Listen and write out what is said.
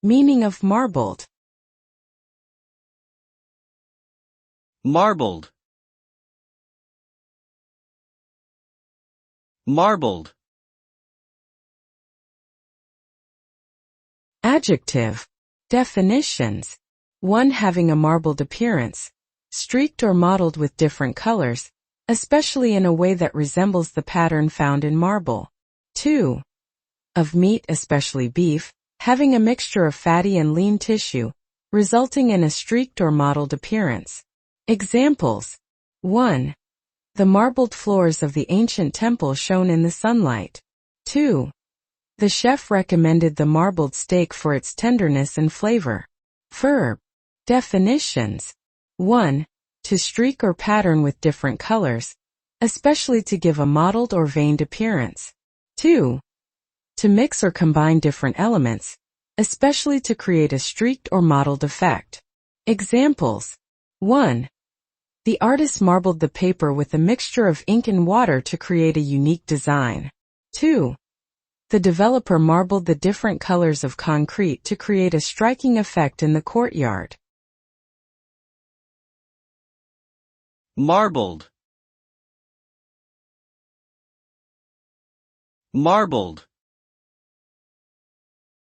Meaning of marbled. Marbled. Marbled. Adjective. Definitions. 1. Having a marbled appearance, streaked or mottled with different colors, especially in a way that resembles the pattern found in marble. 2. Of meat, especially beef, having a mixture of fatty and lean tissue, resulting in a streaked or mottled appearance. Examples. 1. The marbled floors of the ancient temple shone in the sunlight. 2. The chef recommended the marbled steak for its tenderness and flavor. Verb. Definitions. 1. To streak or pattern with different colors, especially to give a mottled or veined appearance. 2. To mix or combine different elements, especially to create a streaked or mottled effect. Examples. 1. The artist marbled the paper with a mixture of ink and water to create a unique design. 2. The developer marbled the different colors of concrete to create a striking effect in the courtyard. Marbled. Marbled.